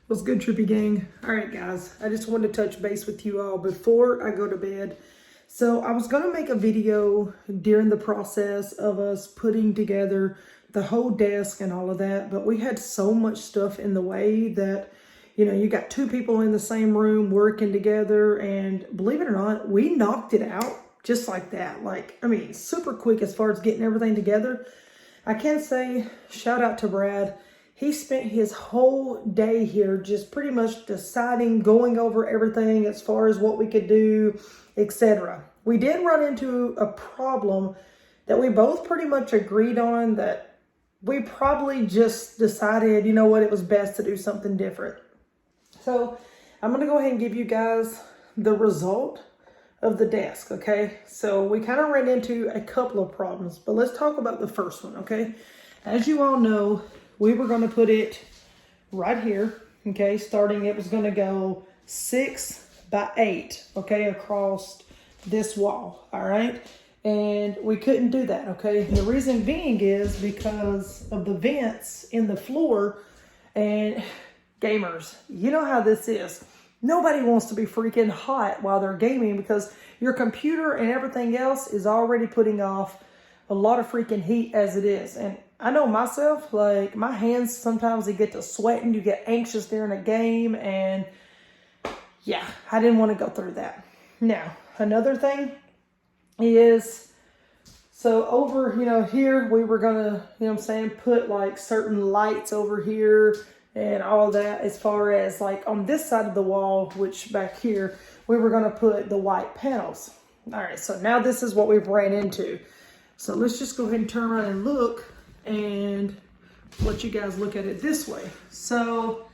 What's good, Trippy Gang? All right, guys, I just wanted to touch base with you all before I go to bed. So I was going to make a video during the process of us putting together the whole desk and all of that, but we had so much stuff in the way that, you know, you got two people in the same room working together, and believe it or not, we knocked it out just like that. Like, I mean, super quick as far as getting everything together. I can say shout out to Brad. He spent his whole day here just pretty much deciding, going over everything as far as what we could do, etc. We did run into a problem that we both pretty much agreed on, that we probably just decided, you know what, it was best to do something different. So I'm going to go ahead and give you guys the result of the desk, okay? So we kind of ran into a couple of problems, but let's talk about the first one, okay? As you all know, we were going to put it right here, okay? Starting, it was going to go 6 by 8, okay, across this wall, all right? And we couldn't do that, okay? And the reason being is because of the vents in the floor. And gamers, you know how this is. Nobody wants to be freaking hot while they're gaming because your computer and everything else is already putting off a lot of freaking heat as it is. And I know myself, like my hands, sometimes they get to sweating, you get anxious during a game, and yeah, I didn't want to go through that. Now, another thing is, so over, you know, here we were gonna, you know what I'm saying, put like certain lights over here and all that, as far as like on this side of the wall, which back here, we were gonna put the white panels. All right, so now this is what we've ran into. So let's just go ahead and turn around and look and let you guys look at it this way. So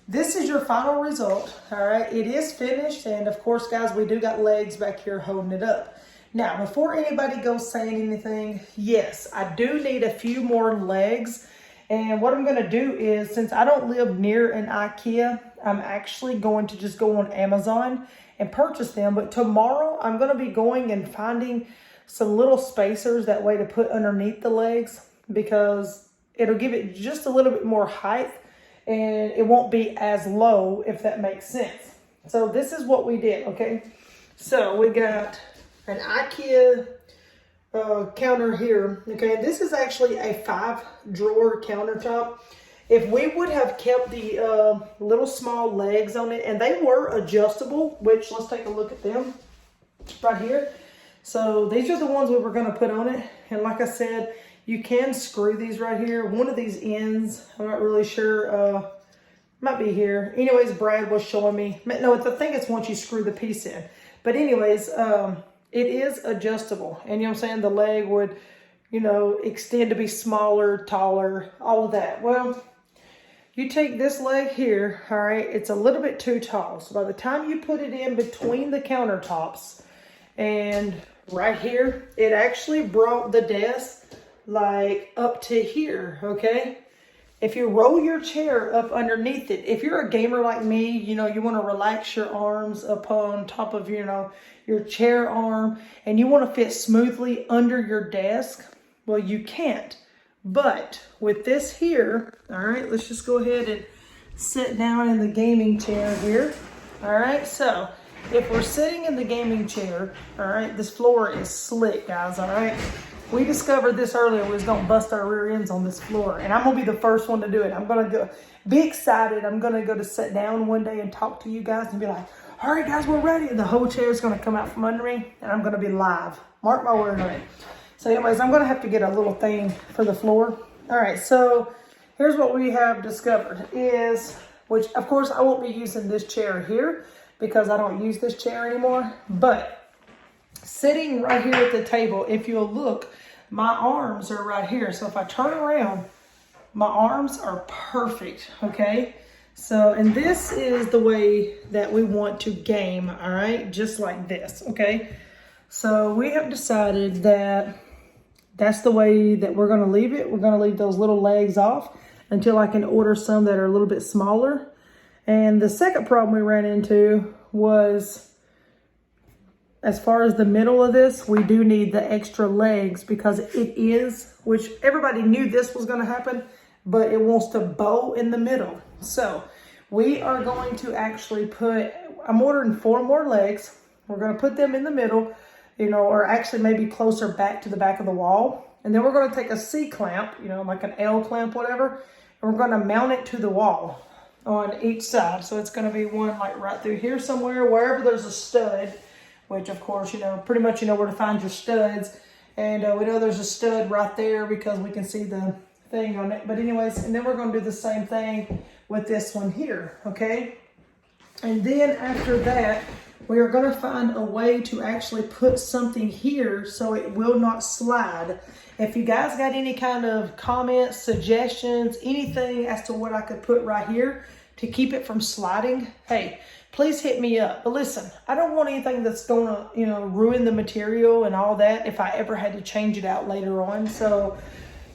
this is your final result, all right? It is finished, and of course, guys, we do got legs back here holding it up. Now, before anybody goes saying anything, yes, I do need a few more legs, and what I'm gonna do is, since I don't live near an IKEA, I'm actually going to just go on Amazon and purchase them, but tomorrow I'm gonna be going and finding some little spacers that way to put underneath the legs, because it'll give it just a little bit more height and it won't be as low, if that makes sense. So this is what we did, okay? So we got an IKEA counter here, okay? This is actually a 5-drawer countertop. If we would have kept the little small legs on it, and they were adjustable, which let's take a look at them right here. So these are the ones we were going to put on it. And like I said, you can screw these right here. One of these ends, I'm not really sure, might be here. Anyways, Brad was showing me. No, I think it's once you screw the piece in. But anyways, it is adjustable. And you know what I'm saying? The leg would, you know, extend to be smaller, taller, all of that. Well, you take this leg here, all right, it's a little bit too tall. So by the time you put it in between the countertops and right here, it actually brought the desk like up to here, okay? If you roll your chair up underneath it, if you're a gamer like me, you know, you want to relax your arms up on top of, you know, your chair arm, and you want to fit smoothly under your desk, well, you can't. But with this here, all right, let's just go ahead and sit down in the gaming chair here. All right, so if we're sitting in the gaming chair, all right, this floor is slick, guys, all right? We discovered this earlier, we was gonna bust our rear ends on this floor, and I'm gonna be the first one to do it. I'm gonna go, be excited. I'm gonna go to sit down one day and talk to you guys and be like, all right, guys, we're ready. And the whole chair is gonna come out from under me, and I'm gonna be live. Mark my word on it. So anyways, I'm gonna have to get a little thing for the floor. All right, so here's what we have discovered is, which of course I won't be using this chair here because I don't use this chair anymore, but sitting right here at the table, if you'll look, my arms are right here. So if I turn around, my arms are perfect, okay? So, and this is the way that we want to game, all right? Just like this, okay? So we have decided that that's the way that we're gonna leave it. We're gonna leave those little legs off until I can order some that are a little bit smaller. And the second problem we ran into was, as far as the middle of this, we do need the extra legs because it is, which everybody knew this was going to happen, but it wants to bow in the middle. So we are going to actually I'm ordering 4 more legs. We're going to put them in the middle, you know, or actually maybe closer back to the back of the wall. And then we're going to take a C-clamp, you know, like an L clamp, whatever, and we're going to mount it to the wall on each side. So it's going to be one like right through here somewhere, wherever there's a stud, which of course, you know, pretty much you know where to find your studs. And we know there's a stud right there because we can see the thing on it. But anyways, and then we're going to do the same thing with this one here, okay? And then after that, we are going to find a way to actually put something here so it will not slide. If you guys got any kind of comments, suggestions, anything as to what I could put right here to keep it from sliding, hey, please hit me up. But listen, I don't want anything that's going to, you know, ruin the material and all that if I ever had to change it out later on. So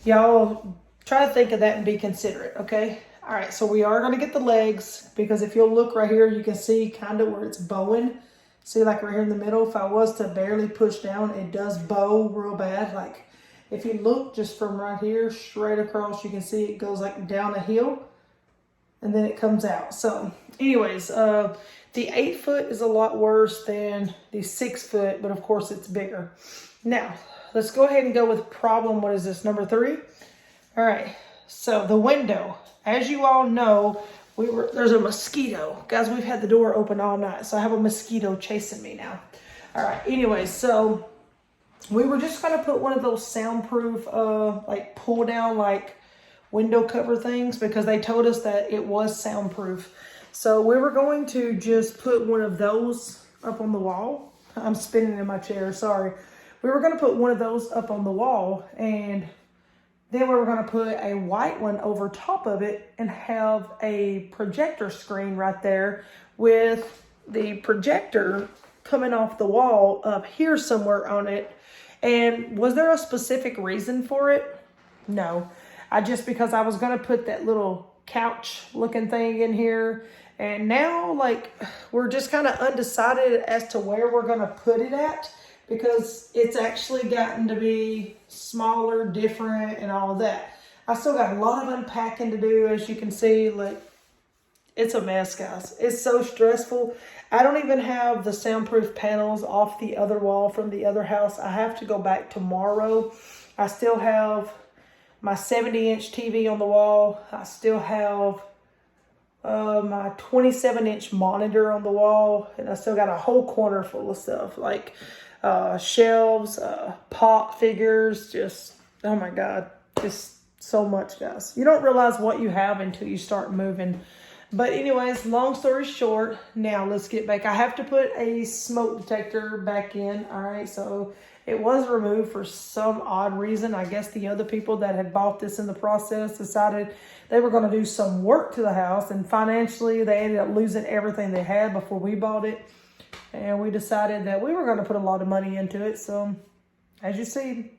y'all try to think of that and be considerate, okay? All right, so we are going to get the legs, because if you'll look right here, you can see kind of where it's bowing. See, like right here in the middle, if I was to barely push down, it does bow real bad. Like if you look just from right here straight across, you can see it goes like down a hill and then it comes out. So anyways, the 8-foot is a lot worse than the 6-foot, but of course it's bigger. Now, let's go ahead and go with problem, what is this, number 3? All right, so the window. As you all know, there's a mosquito. Guys, we've had the door open all night, so I have a mosquito chasing me now. All right, anyways, so we were just gonna put one of those soundproof, like pull down, like window cover things, because they told us that it was soundproof. So we were going to just put one of those up on the wall. I'm spinning in my chair, sorry. We were gonna put one of those up on the wall, and then we were going to put a white one over top of it and have a projector screen right there with the projector coming off the wall up here somewhere on it. And was there a specific reason for it? No. Because I was going to put that little couch looking thing in here. And now, like, we're just kind of undecided as to where we're going to put it at, because it's actually gotten to be smaller, different, and all of that. I still got a lot of unpacking to do, as you can see. Like, it's a mess, guys. It's so stressful. I don't even have the soundproof panels off the other wall from the other house. I have to go back tomorrow. I still have my 70-inch TV on the wall. I still have my 27-inch monitor on the wall. And I still got a whole corner full of stuff. Like, shelves, pop figures, just, oh my God, just so much, guys. You don't realize what you have until you start moving. But anyways, long story short, now let's get back. I have to put a smoke detector back in, all right? So it was removed for some odd reason. I guess the other people that had bought this in the process decided they were going to do some work to the house, and financially they ended up losing everything they had before we bought it. And we decided that we were going to put a lot of money into it. So, as you see,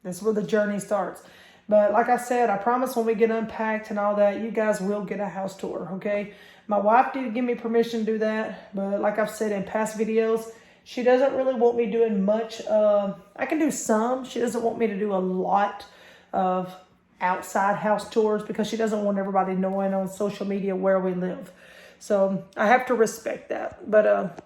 this is where the journey starts. But like I said, I promise when we get unpacked and all that, you guys will get a house tour, okay? My wife did give me permission to do that. But like I've said in past videos, she doesn't really want me doing much. I can do some. She doesn't want me to do a lot of outside house tours, because she doesn't want everybody knowing on social media where we live. So, I have to respect that. But,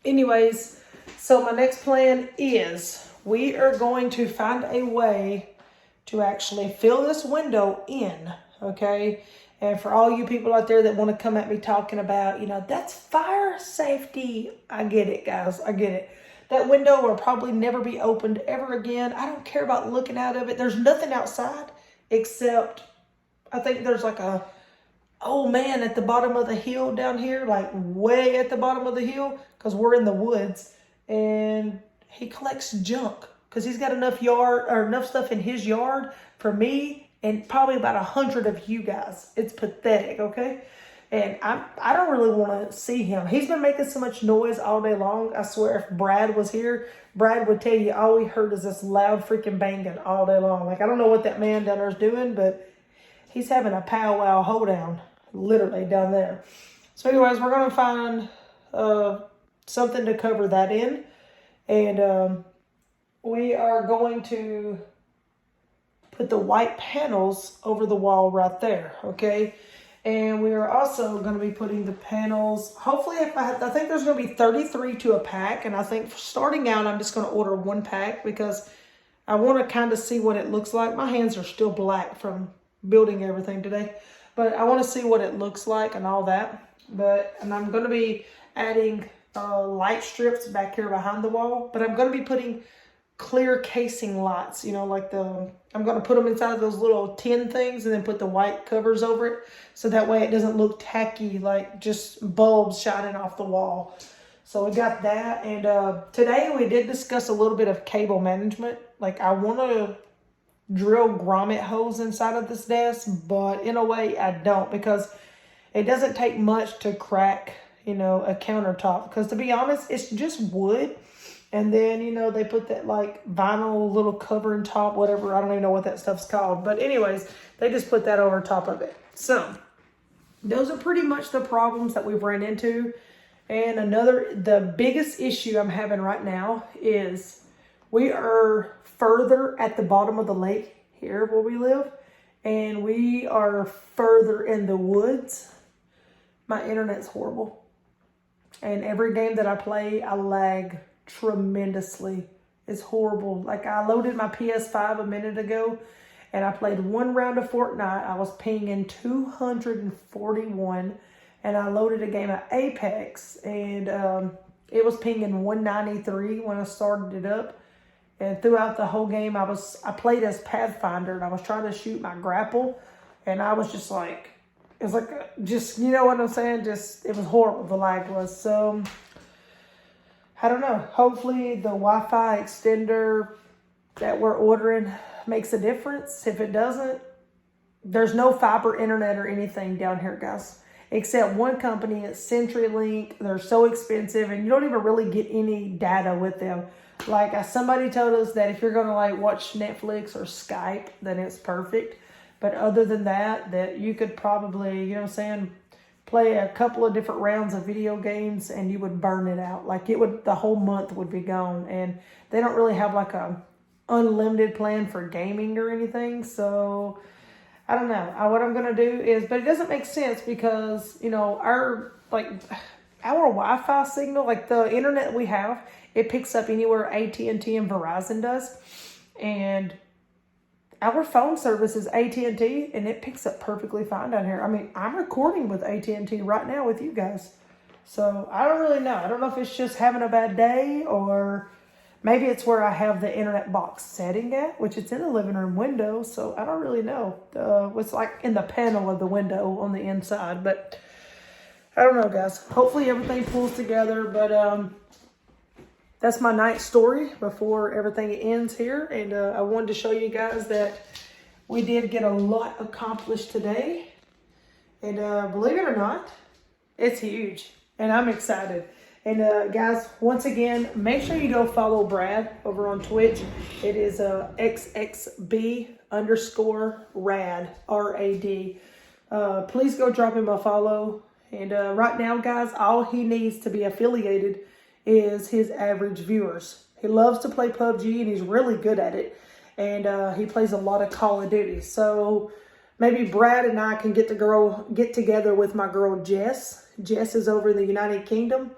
anyways, so my next plan is we are going to find a way to actually fill this window in, okay? And for all you people out there that want to come at me talking about, you know, that's fire safety. I get it, guys. I get it. That window will probably never be opened ever again. I don't care about looking out of it. There's nothing outside except, I think there's like a old man at the bottom of the hill down here, like way at the bottom of the hill, because we're in the woods, and he collects junk because he's got enough stuff in his yard for me and probably about 100 of you guys. It's pathetic, okay? And I don't really want to see him. He's been making so much noise all day long. I swear if Brad was here, Brad would tell you all he heard is this loud freaking banging all day long. Like, I don't know what that man down there is doing, but he's having a powwow hoedown, literally down there. So anyways, we're going to find something to cover that in. And we are going to put the white panels over the wall right there, okay? And we are also going to be putting the panels, hopefully, I think there's going to be 33 to a pack. And I think starting out, I'm just going to order 1 pack because I want to kind of see what it looks like. My hands are still black from building everything today. But I want to see what it looks like and all that. And I'm going to be adding light strips back here behind the wall. But I'm going to be putting clear casing lights, you know, like I'm going to put them inside of those little tin things and then put the white covers over it. So that way it doesn't look tacky, like just bulbs shining off the wall. So we got that. And today we did discuss a little bit of cable management. Like I want to drill grommet holes inside of this desk, but in a way I don't, because it doesn't take much to crack, you know, a countertop. Because to be honest, it's just wood. And then, you know, they put that like vinyl little covering top, whatever. I don't even know what that stuff's called. But anyways, they just put that over top of it. So those are pretty much the problems that we've ran into. And the biggest issue I'm having right now is we are further at the bottom of the lake here where we live. And we are further in the woods. My internet's horrible. And every game that I play, I lag tremendously. It's horrible. Like I loaded my PS5 a minute ago and I played 1 round of Fortnite. I was pinging 241 and I loaded a game of Apex and it was pinging 193 when I started it up. And throughout the whole game I played as Pathfinder and I was trying to shoot my grapple and I was just like, it was like just, you know what I'm saying? Just, it was horrible, the lag was. So I don't know. Hopefully the Wi-Fi extender that we're ordering makes a difference. If it doesn't, there's no fiber internet or anything down here, guys. Except one company, it's CenturyLink. They're so expensive and you don't even really get any data with them. Like somebody told us that if you're going to like watch Netflix or Skype, then it's perfect. But other than that, that you could probably, you know what I'm saying, play a couple of different rounds of video games and you would burn it out. Like it would, the whole month would be gone. And they don't really have like a unlimited plan for gaming or anything. So I don't know. What I'm going to do is, but it doesn't make sense because, you know, our Wi-Fi signal, like the internet we have, it picks up anywhere AT&T and Verizon does. And our phone service is AT&T, and it picks up perfectly fine down here. I mean, I'm recording with AT&T right now with you guys. So, I don't really know. I don't know if it's just having a bad day, or maybe it's where I have the internet box setting at, which it's in the living room window. So, I don't really know. It's like in the panel of the window on the inside. But, I don't know, guys. Hopefully, everything pulls together. But, that's my night story before everything ends here. And I wanted to show you guys that we did get a lot accomplished today. And believe it or not, it's huge. And I'm excited. And guys, once again, make sure you go follow Brad over on Twitch. It is XXB_rad, RAD. Please go drop him a follow. And right now, guys, all he needs to be affiliated is his average viewers. He loves to play PUBG and he's really good at it. And he plays a lot of Call of Duty. So maybe Brad and I can get together with my girl Jess. Jess is over in the United Kingdom.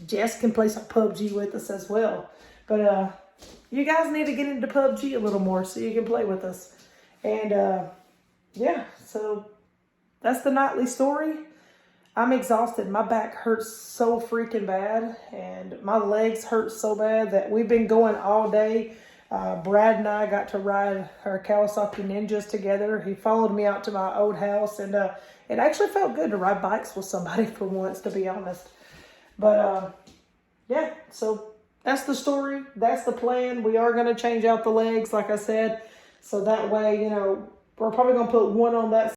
Jess can play some PUBG with us as well. But you guys need to get into PUBG a little more so you can play with us. And yeah, so that's the nightly story. I'm exhausted. My back hurts so freaking bad and my legs hurt so bad that we've been going all day. Brad and I got to ride our Kawasaki Ninjas together. He followed me out to my old house and it actually felt good to ride bikes with somebody for once, to be honest. But yeah, so that's the story. That's the plan. We are going to change out the legs, like I said. So that way, you know, we're probably going to put one on that